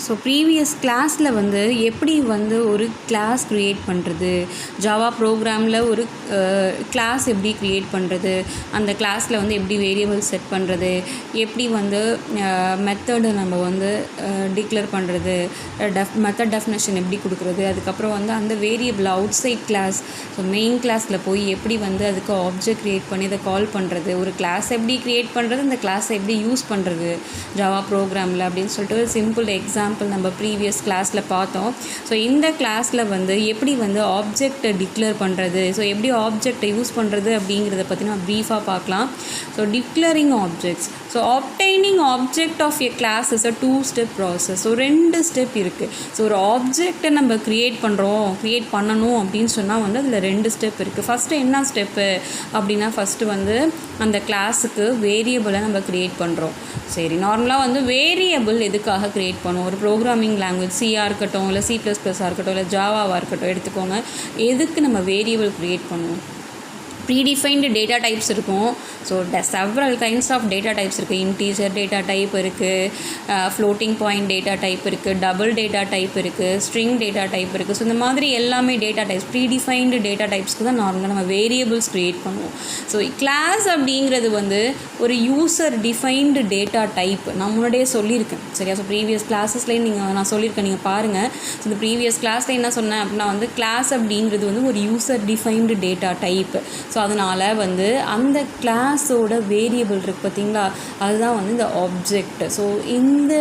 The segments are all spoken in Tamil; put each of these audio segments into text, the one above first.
ஸோ ப்ரீவியஸ் கிளாஸில் வந்து எப்படி வந்து ஒரு கிளாஸ் க்ரியேட் பண்ணுறது, ஜாவா ப்ரோக்ராமில் ஒரு கிளாஸ் எப்படி க்ரியேட் பண்ணுறது, அந்த கிளாஸில் வந்து எப்படி வேரியபிள் செட் பண்ணுறது, எப்படி வந்து மெத்தடை நம்ம வந்து டிக்ளேர் பண்ணுறது, மெத்தட் டெஃபினேஷன் எப்படி கொடுக்குறது, அதுக்கப்புறம் வந்து அந்த variable outside class, so main கிளாஸில் போய் எப்படி வந்து அதுக்கு ஆப்ஜெக்ட் க்ரியேட் பண்ணி அதை கால் பண்ணுறது, ஒரு கிளாஸ் எப்படி க்ரியேட் பண்ணுறது, அந்த கிளாஸை எப்படி யூஸ் பண்ணுறது ஜாவா ப்ரோக்ராமில் அப்படின்னு சொல்லிட்டு ஒரு சிம்பிள் எக்ஸாம்பிள் நம்ம ப்ரீவியஸ் கிளாஸில் பார்த்தோம். ஸோ இந்த கிளாஸில் வந்து எப்படி வந்து ஆப்ஜெக்டை டிக்ளேர் பண்ணுறது, ஸோ எப்படி ஆப்ஜெக்டை யூஸ் பண்ணுறது அப்படிங்கிறத பற்றி நம்ம ப்ரீஃபாக பார்க்கலாம். So declaring objects, so obtaining object of a class is a 2-step process. So 2 step இருக்குது. ஸோ ஒரு ஆப்ஜெக்டை நம்ம க்ரியேட் பண்ணணும் அப்படின்னு சொன்னால் வந்து அதில் 2 ஸ்டெப் இருக்குது. ஃபஸ்ட்டு என்ன ஸ்டெப்பு அப்படின்னா, ஃபஸ்ட்டு வந்து அந்த கிளாஸுக்கு வேரியபிளை நம்ம க்ரியேட் பண்ணுறோம். சரி, நார்மலாக வந்து வேரியபிள் எதுக்காக க்ரியேட் பண்ணுவோம்? ஒரு ப்ரோக்ராமிங் லாங்குவேஜ் சியாக இருக்கட்டும், இல்லை C++ இருக்கட்டும், இல்லை ஜாவாவாக இருக்கட்டும் எடுத்துக்கோங்க. எதுக்கு நம்ம வேரியபிள் க்ரியேட் பண்ணுவோம்? ப்ரீடிஃபைன்டு டேட்டா டைப்ஸ் இருக்கும். So several kinds of data types இருக்குது. இன்டீஜர் டேட்டா டைப் இருக்குது, ஃப்ளோட்டிங் பாயிண்ட் டேட்டா டைப் இருக்குது, டபுள் டேட்டா டைப் இருக்குது, ஸ்ட்ரிங் டேட்டா டைப் இருக்குது. ஸோ இந்த மாதிரி எல்லாமே டேட்டா டைப்ஸ், ப்ரீடிஃபைன்டு டேட்டா டைப்ஸ்க்கு தான் நார்மலாக நம்ம வேரியபிள்ஸ் க்ரியேட் பண்ணுவோம். ஸோ கிளாஸ் அப்படிங்கிறது வந்து ஒரு யூசர் டிஃபைன்டு டேட்டா டைப். நான் முன்னாடியே சொல்லியிருக்கேன், சரியா? ஸோ ப்ரீவியஸ் கிளாஸஸ்லேயே நான் சொல்லியிருக்கேன், நீங்கள் பாருங்கள். ஸோ இந்த ப்ரீவியஸ் கிளாஸில் என்ன சொன்னேன் அப்படின்னா வந்து கிளாஸ் அப்படிங்கிறது வந்து ஒரு user defined data type. So அதனால் வந்து அந்த கிளாஸோட வேரியபிள் இருக்குது பார்த்தீங்களா, அதுதான் வந்து இந்த ஆப்ஜெக்ட். ஸோ இந்த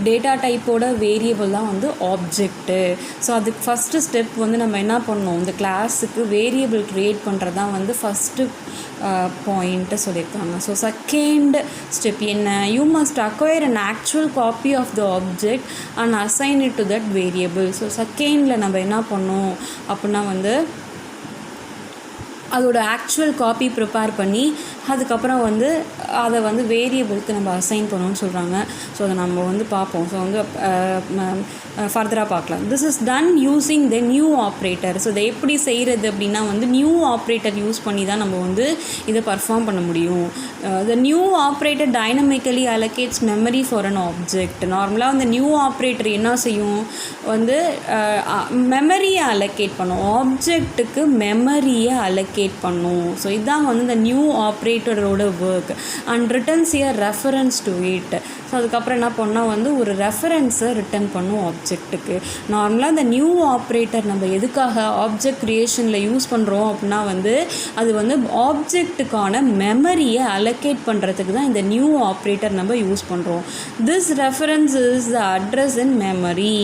டேட்டா டைப்போட வேரியபிள் தான் வந்து ஆப்ஜெக்ட்டு. ஸோ அதுக்கு ஃபஸ்ட்டு ஸ்டெப் வந்து நம்ம என்ன பண்ணணும், இந்த கிளாஸுக்கு வேரியபிள் க்ரியேட் பண்ணுறது தான் வந்து ஃபஸ்ட்டு பாயிண்ட்டை சொல்லியிருக்காங்க. ஸோ செகண்ட் ஸ்டெப் என்ன? You must acquire an actual copy of the object and assign it to that variable. So செகண்டில் நம்ம என்ன பண்ணோம் அப்படின்னா வந்து அதோட ஆக்சுவல் காப்பி ப்ரிப்பேர் பண்ணி அதுக்கப்புறம் வந்து அதை வந்து வேரியபிளுக்கு நம்ம அசைன் பண்ணணும்னு சொல்கிறாங்க. ஸோ அதை நம்ம வந்து பார்ப்போம். ஸோ வந்து ஃபர்தராக பார்க்கலாம். This is done using the new operator. So இதை எப்படி செய்கிறது அப்படின்னா வந்து நியூ ஆப்ரேட்டர் யூஸ் பண்ணி தான் நம்ம வந்து இதை பர்ஃபார்ம் பண்ண முடியும். The new operator dynamically allocates memory for an object. நார்மலாக அந்த நியூ ஆப்ரேட்டர் என்ன செய்யும் வந்து மெமரியை அலோகேட் பண்ணும், ஆப்ஜெக்ட்டுக்கு மெமரியை அலோகேட் பண்ணும். ஸோ இதுதான் வந்து இந்த நியூ ஆப்ரேட்டரோட work and returns a reference to it. So அதுக்கப்புறம் என்ன பண்ணால் வந்து ஒரு ரெஃபரன்ஸை ரிட்டர்ன் பண்ணும் ஆப்ஜெக்ட்டுக்கு. நார்மலாக இந்த நியூ ஆப்ரேட்டர் நம்ம எதுக்காக ஆப்ஜெக்ட் க்ரியேஷனில் யூஸ் பண்ணுறோம் அப்படின்னா வந்து அது வந்து ஆப்ஜெக்ட்டுக்கான மெமரியை அலோகேட் பண்ணுறதுக்கு தான் இந்த நியூ ஆப்ரேட்டர் நம்ம யூஸ் பண்ணுறோம். This reference is the address in memory.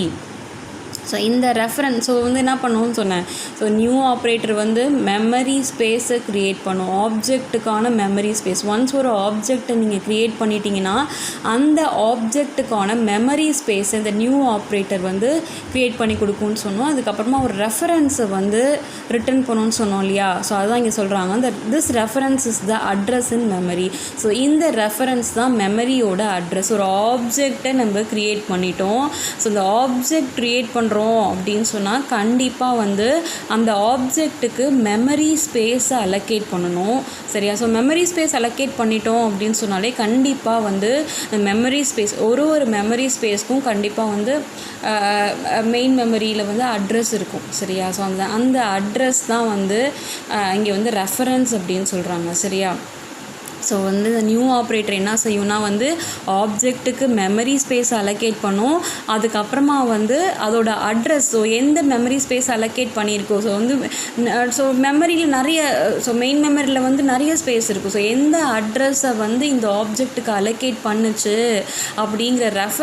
So இந்த ரெஃபரன்ஸ் ஸோ வந்து என்ன பண்ணுவோம்னு சொன்னேன். ஸோ நியூ ஆப்ரேட்டர் வந்து மெமரி ஸ்பேஸை க்ரியேட் பண்ணும், ஆப்ஜெக்ட்டுக்கான மெமரி ஸ்பேஸ். ஒன்ஸ் ஒரு ஆப்ஜெக்டை நீங்கள் க்ரியேட் பண்ணிட்டீங்கன்னா அந்த ஆப்ஜெக்ட்டுக்கான மெமரி ஸ்பேஸ் இந்த நியூ ஆப்ரேட்டர் வந்து க்ரியேட் பண்ணி கொடுக்கும்னு சொன்னோம். அதுக்கப்புறமா ஒரு ரெஃபரன்ஸை வந்து ரிட்டர்ன் பண்ணணும்னு சொன்னோம் இல்லையா? ஸோ அதுதான் இங்கே சொல்கிறாங்க, இந்த this reference is the address in memory. So இந்த ரெஃபரன்ஸ் தான் மெமரியோட அட்ரஸ். ஒரு ஆப்ஜெக்டை நம்ம க்ரியேட் பண்ணிட்டோம். ஸோ இந்த ஆப்ஜெக்ட் க்ரியேட் பண்ணுறோம் அப்படின்னு சொன்னால் கண்டிப்பாக வந்து அந்த ஆப்ஜெக்ட்டுக்கு மெமரி ஸ்பேஸை அலோகேட் பண்ணணும், சரியா? ஸோ மெமரி ஸ்பேஸ் அலோகேட் பண்ணிட்டோம் அப்படின்னு சொன்னாலே கண்டிப்பாக வந்து மெமரி ஸ்பேஸ் ஒரு மெமரி ஸ்பேஸ்க்கும் கண்டிப்பாக வந்து மெயின் மெமரியில் வந்து அட்ரஸ் இருக்கும், சரியா? ஸோ அந்த அட்ரஸ் தான் வந்து இங்கே வந்து ரெஃபரன்ஸ் அப்படின்னு சொல்கிறாங்க, சரியா? ஸோ வந்து இந்த நியூ ஆப்ரேட்டர் என்ன செய்யும்னா வந்து ஆப்ஜெக்ட்டுக்கு மெமரி ஸ்பேஸ் அலோகேட் பண்ணும். அதுக்கப்புறமா வந்து அதோட அட்ரஸ், ஸோ எந்த மெமரி ஸ்பேஸ் அலோகேட் பண்ணியிருக்கோம், ஸோ வந்து ஸோ மெமரியில் நிறைய, ஸோ மெயின் மெமரியில் வந்து நிறைய ஸ்பேஸ் இருக்கும். ஸோ எந்த அட்ரஸை வந்து இந்த ஆப்ஜெக்ட்டுக்கு அலோகேட் பண்ணுச்சு அப்படிங்கிற ரெஃபரன்ஸ்